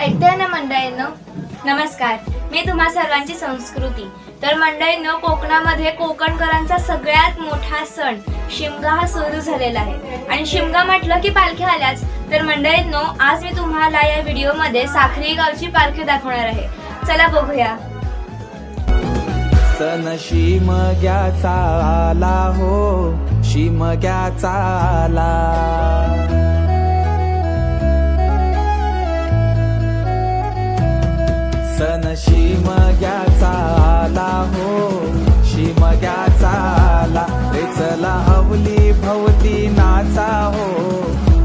ऐकताय ना मंडळींनो, नमस्कार. मी तुम्हा सर्वांची संस्कृती. तर मंडळींनो, कोकणामध्ये कोकणकरांचा सगळ्यात मोठा सण शिमगा हा सुरू झालेला आहे. आणि शिमगा म्हटलं की पालख्या आल्याच. तर मंडळींनो, आज मी तुम्हाला या व्हिडिओमध्ये साखरी गावची पालखी दाखवणार आहे. चला बघूया. सण शिमग्याचा आला हो, शिमग्याचा आला. सण शिमग्याचा आला हो, शिमग्याचा आला. रे चला हवली भवती नाचा हो,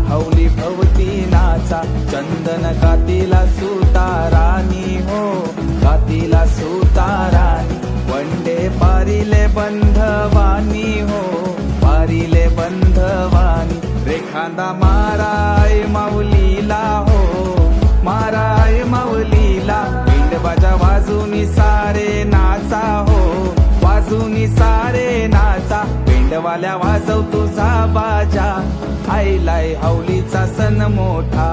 हवली भवती नाचा. चंदन कातीला सुतारानी हो, कातीला सुतारानी. वंडे पारिले बंधवानी हो, पारिले बंधवानी. रेखांदा माराय माऊलीला हो, माराय माऊलीला. बाजा वाजूनी सारे नाचा हो, वाजूनी सारे नाचा. पेंडवाल्या वाजव तुझा बाजा, आईलाय हवलीचा सण मोठा.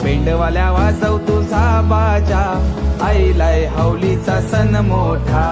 पेंडवाल्या वाजव तुझा बाजा, आईलाय हवलीचा सण मोठा.